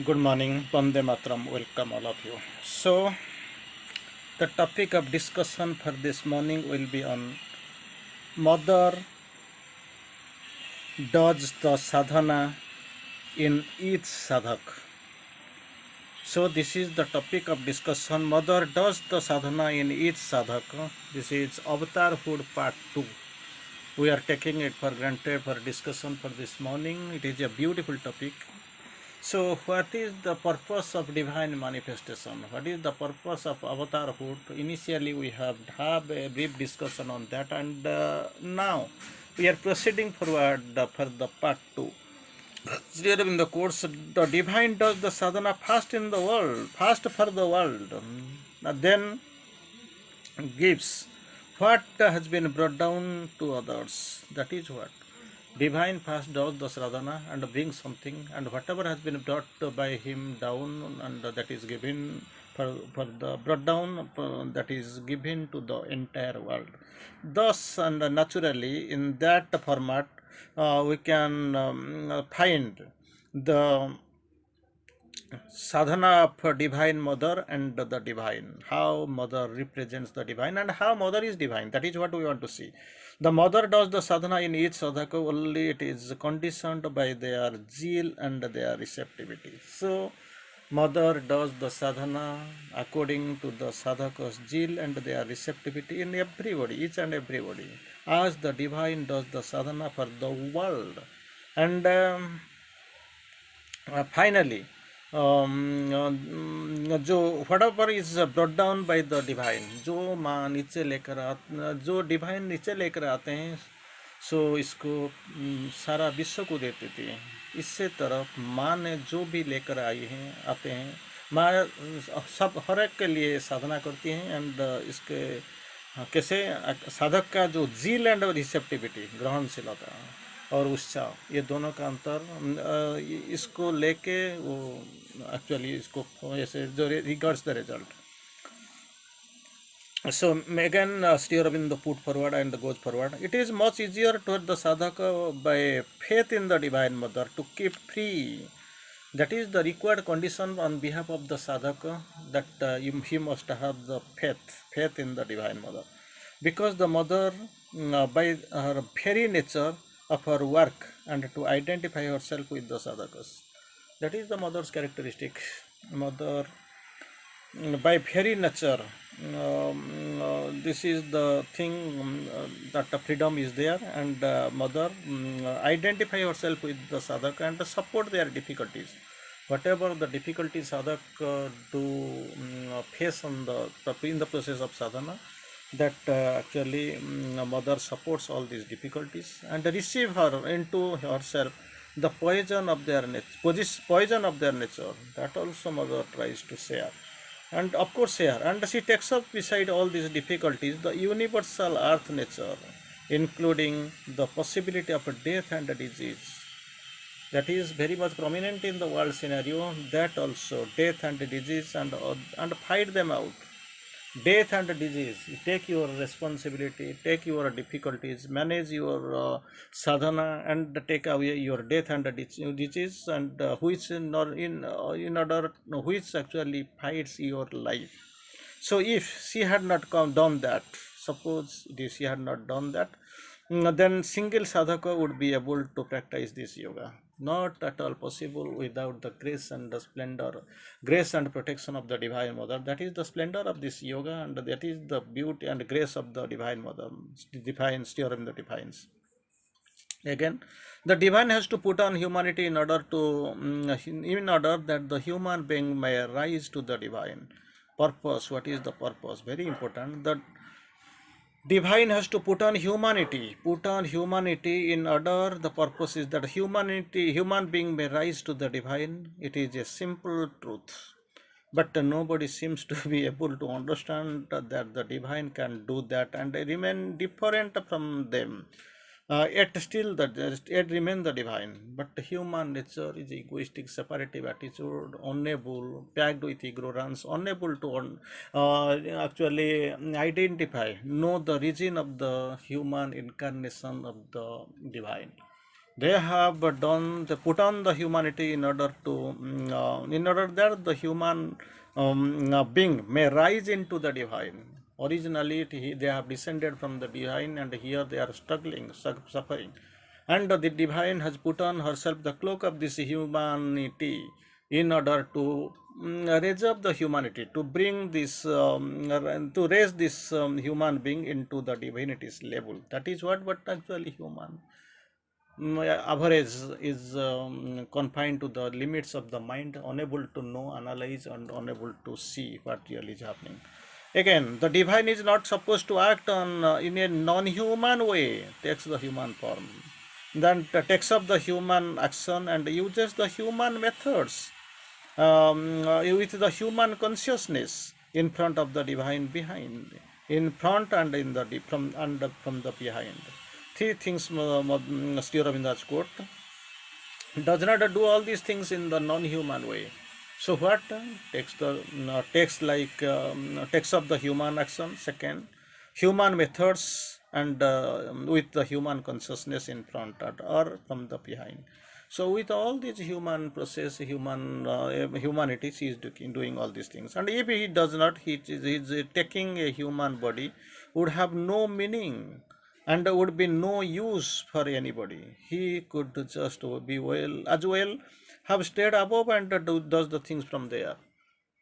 Good morning, Vande Matram. Welcome all of you. So, the topic of discussion for this morning will be on Mother does the sadhana in each sadhak. So, this is the topic of discussion. Mother does the sadhana in each sadhak. This is Avatarhood Part 2. We are taking it for granted for discussion for this morning. It is a beautiful topic. So, what is the purpose of divine manifestation? What is the purpose of avatarhood? Initially, we have a brief discussion on that, and now we are proceeding forward for the part 2. Here in the course, the divine does the sadhana first in the world, first for the world, then gives what has been brought down to others. That is what divine first does the sadhana and brings something, and whatever has been brought by him down, and that is given for the brought down, that is given to the entire world. Thus, and naturally, in that format, we can find the sadhana of divine mother and the divine, how mother represents the divine and how mother is divine. That is what we want to see. The mother does the sadhana in each sadhaka, only it is conditioned by their zeal and their receptivity. So mother does the sadhana according to the sadhaka's zeal and their receptivity in everybody, each and everybody, as the divine does the sadhana for the world. And finally, जो whatever is brought down by the divine, जो माँ नीचे लेकर जो divine नीचे लेकर आते हैं, सो इसको सारा विश्व को देते थे। इससे तरफ माँ ने जो भी लेकर आई हैं आते हैं, माँ सब हर एक के लिए साधना करती हैं। एंड इसके कैसे साधक का जो जील एंड रिसेप्टिविटी, ग्रहणशीलता और उत्साह, ये दोनों का अंतर, इसको लेके वो एक्चुअली इसको ऐसे जो regards the result. So again, Sri Aurobindo put forward and goes forward. It is much easier to the sadhaka by faith in the Divine Mother to keep free. That is the required condition on behalf of the sadhaka, that he must have the faith in the Divine Mother. Because the Mother, by her very nature of her work, and to identify herself with the sadhakas. That is the Mother's characteristic. Mother, by very nature, this is the thing, that the freedom is there, and mother identify herself with the sadhak and support their difficulties. Whatever the difficulties sadhak do face on in the process of sadhana, that actually mother supports all these difficulties and receive her into herself the poison of their nature. That also mother tries to share. And of course here, and she takes up beside all these difficulties the universal earth nature, including the possibility of death and disease. That is very much prominent in the world scenario, that also death and disease, and fight them out. Death and disease, take your responsibility, take your difficulties, manage your sadhana, and take away your death and disease, and which in order which actually fights your life. So if she had not done that, suppose she had not done that, then single sadhaka would be able to practice this yoga. Not at all possible without the grace and the splendor, grace and protection of the Divine Mother. That is the splendor of this yoga, and that is the beauty and grace of the Divine Mother, divine steer in the divines. Again, the divine has to put on humanity in order that the human being may rise to the divine purpose. What is the purpose? Very important. The divine has to put on humanity in order. The purpose is that human being may rise to the divine. It is a simple truth, but nobody seems to be able to understand that the divine can do that and remain different from them. Yet remain the divine. But human nature is egoistic, separative attitude, unable, packed with ignorance, unable to actually identify, know the region of the human incarnation of the divine. They put on the humanity in order to, in order that the human being may rise into the divine. Originally, they have descended from the divine, and here they are struggling, suffering. And the divine has put on herself the cloak of this humanity in order to raise up the humanity, to bring this, to raise this human being into the divinity's level. That is what actually human average is confined to the limits of the mind, unable to know, analyze, and unable to see what really is happening. Again, the divine is not supposed to act on in a non-human way, takes the human form, then takes up the human action and uses the human methods with the human consciousness in front of the divine behind, in front and in the from the behind. Three things Sri Aurobindo quote. Does not do all these things in the non-human way. So what takes up the human action. Second, human methods and with the human consciousness in front or from the behind. So with all these human process, humanity, he is doing all these things. And if he does not, he is taking a human body would have no meaning and would be no use for anybody. He could just be well have stayed above and does the things from there.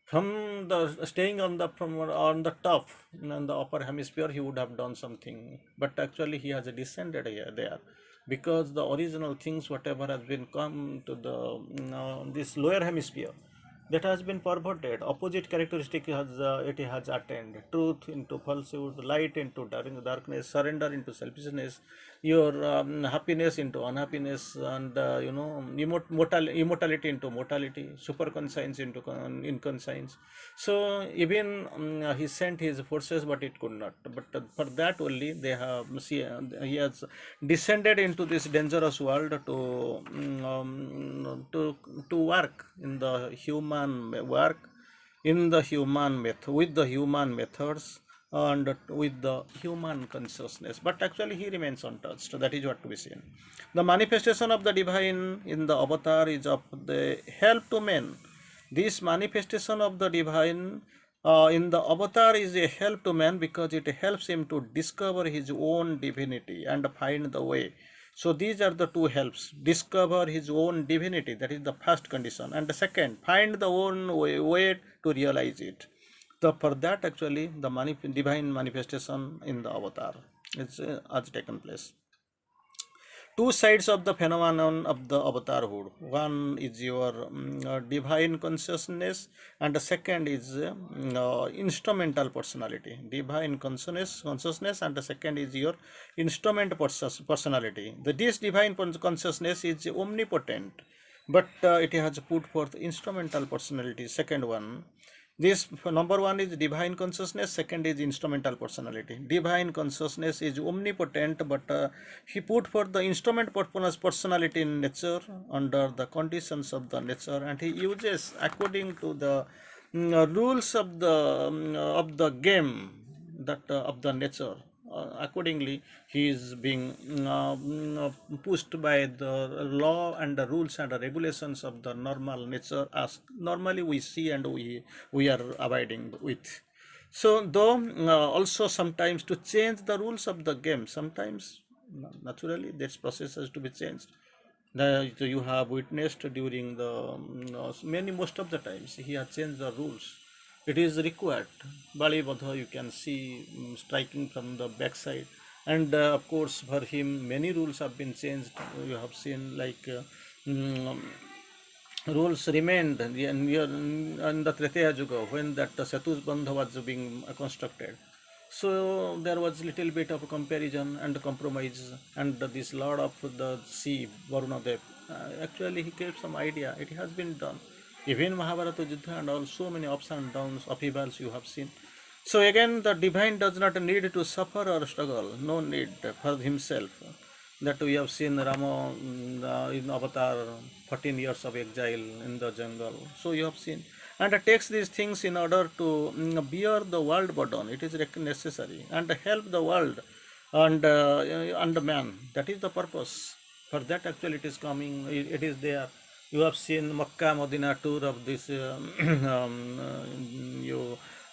From the staying on the from on the top in the upper hemisphere, he would have done something, but actually he has descended here there because the original things whatever has been come to the this lower hemisphere, that has been perverted. Opposite characteristic has it has attained. Truth into falsehood, light into darkness, surrender into selfishness, your happiness into unhappiness, and immortality into mortality, super conscience into inconscience. So even he sent his forces, but it could not. But for that only they have he has descended into this dangerous world to work in the human work, in the human method, with the human methods and with the human consciousness. But actually he remains untouched. That is what to be seen. The manifestation of the divine in the avatar is of the help to men. This manifestation of the divine in the avatar is a help to man because it helps him to discover his own divinity and find the way. So these are the two helps. Discover his own divinity, that is the first condition. And the second, find the own way to realize it. So for that actually the divine manifestation in the avatar has taken place. Two sides of the phenomenon of the avatarhood. One is your divine consciousness, and the second is instrumental personality. Divine consciousness, and the second is your instrument personality. This divine consciousness is omnipotent, but it has put forth instrumental personality. Second one, this number one is divine consciousness, second is instrumental personality. Divine consciousness is omnipotent, but he put forth the instrument personality in nature under the conditions of the nature, and he uses according to the rules of the game, that of the nature. Accordingly, he is being pushed by the law and the rules and the regulations of the normal nature, as normally we see and we are abiding with. So, though also sometimes to change the rules of the game, sometimes naturally this process has to be changed. That you have witnessed during the most of the times he has changed the rules. It is required. Bali Badha you can see striking from the backside, and of course for him many rules have been changed. You have seen like mm, rules remained in the Tretaya Yuga when that Setu's Bandha was being constructed. So there was little bit of comparison and compromise, and this Lord of the Sea, Varunadev, actually he gave some idea. It has been done. Even Mahabharata Yuddha and all so many ups and downs, upheavals you have seen. So again, the divine does not need to suffer or struggle. No need for himself. That we have seen Rama in Avatar, 14 years of exile in the jungle. So you have seen, and it takes these things in order to bear the world burden. It is necessary and help the world and man. That is the purpose. For that actually it is coming, it is there. You have seen Makkah Medina tour of this you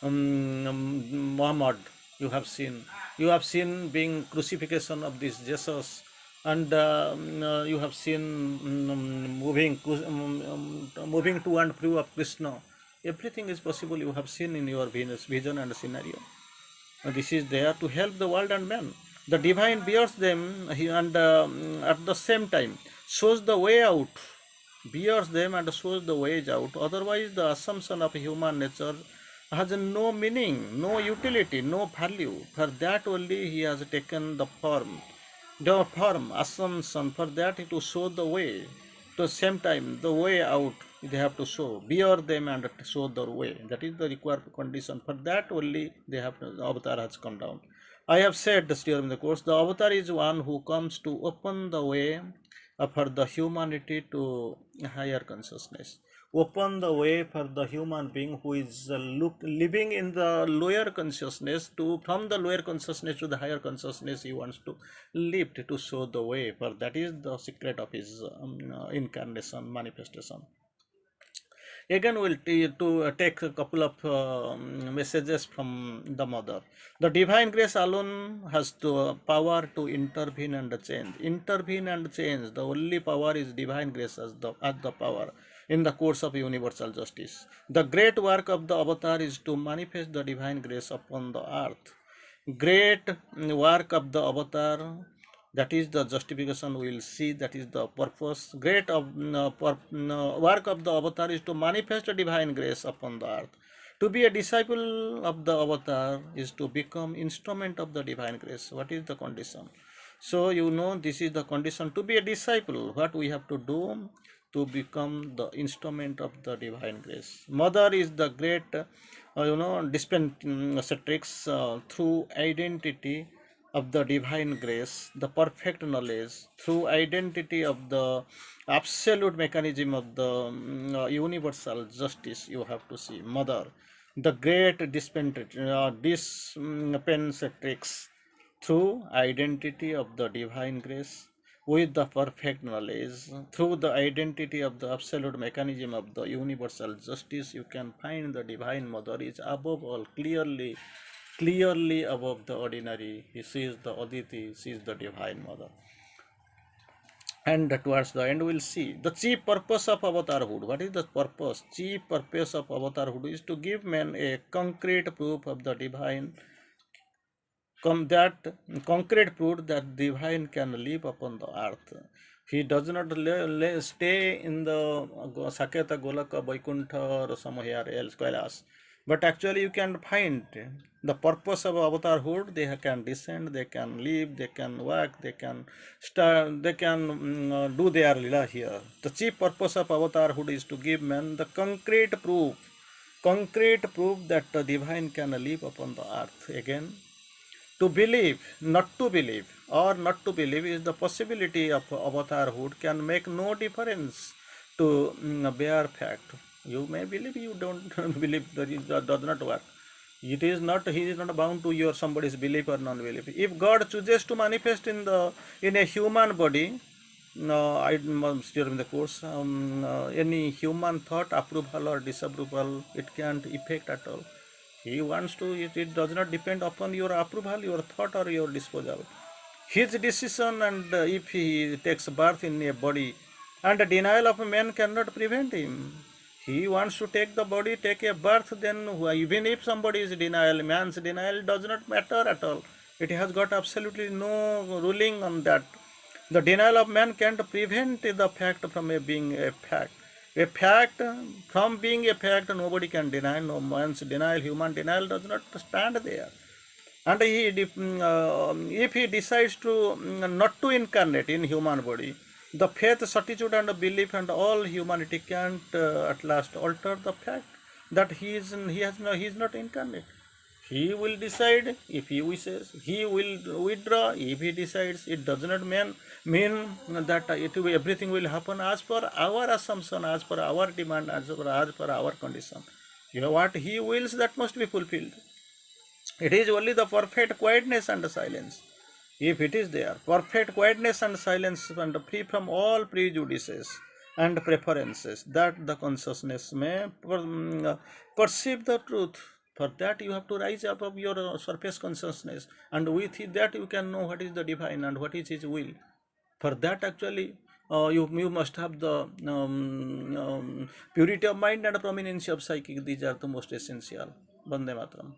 Muhammad. You have seen. You have seen being crucifixion of this Jesus, and you have seen moving to and fro of Krishna. Everything is possible. You have seen in your vision and scenario. This is there to help the world and man. The divine bears them and at the same time shows the way out, bears them and shows the ways out. Otherwise, the assumption of human nature has no meaning, no utility, no value. For that only he has taken the form, assumption, for that to show the way. To the same time, the way out they have to show, bear them and show the way. That is the required condition. For that only they have the avatar has come down. I have said this during the course. The avatar is one who comes to open the way for the humanity to higher consciousness. Open the way for the human being who is living in the lower consciousness to from the lower consciousness to the higher consciousness. He wants to lift to show the way, for that is the secret of his incarnation manifestation. Again, we'll take a couple of messages from the mother. The divine grace alone has the power to intervene and change. Intervene and change. The only power is divine grace as the power in the course of universal justice. The great work of the avatar is to manifest the divine grace upon the earth. Great work of the avatar, that is the justification we will see, that is the purpose. Great work of the avatar is to manifest a divine grace upon the earth. To be a disciple of the avatar is to become instrument of the divine grace. What is the condition? So you know, this is the condition to be a disciple. What we have to do to become the instrument of the divine grace. Mother is the great dispensatrix through identity of the divine grace, the perfect knowledge, through identity of the absolute mechanism of the universal justice. You have to see mother, the great dispensatrix through identity of the divine grace, with the perfect knowledge, through the identity of the absolute mechanism of the universal justice. You can find the divine mother is above all, clearly above the ordinary. She is the Aditi, she is the divine mother. And towards the end, we'll see the chief purpose of avatarhood. What is the purpose? Chief purpose of avatarhood is to give man a concrete proof of the divine, that concrete proof that divine can live upon the earth. He does not stay in the Saketa Golaka Vaikuntha or somewhere else, Kailas. But actually, you can find the purpose of avatarhood. They can descend, they can live, they can work, they can start, they can do their lila here. The chief purpose of avatarhood is to give man the concrete proof that the divine can live upon the earth. Again, to believe, not to believe is the possibility of avatarhood can make no difference to bare fact. You may believe, you don't believe, that does not work. It is not, he is not bound to your somebody's belief or non-belief. If God chooses to manifest in a human body, no, I during the course, any human thought, approval or disapproval, it can't affect at all. He wants to, it does not depend upon your approval, your thought or your disposal. His decision, and if he takes birth in a body, and the denial of a man cannot prevent him. He wants to take the body, take a birth, then even if somebody is denial, man's denial does not matter at all. It has got absolutely no ruling on that. The denial of man can't prevent the fact from being a fact. A fact, from being a fact, nobody can deny. No man's denial, human denial does not stand there. And if he decides to not to incarnate in human body, the faith, certitude and belief and all humanity can't at last alter the fact that he is not incarnate. He will decide if he wishes. He will withdraw if he decides. It does not mean that everything will happen as per our assumption, as per our demand, as per our condition. You know what he wills, that must be fulfilled. It is only the perfect quietness and the silence. if it is there, perfect quietness and silence and free from all prejudices and preferences, that the consciousness may perceive the truth. For that you have to rise above your surface consciousness, and with that you can know what is the divine and what is his will. For that actually you must have the purity of mind and prominence of psychic. These are the most essential. Vande Mataram.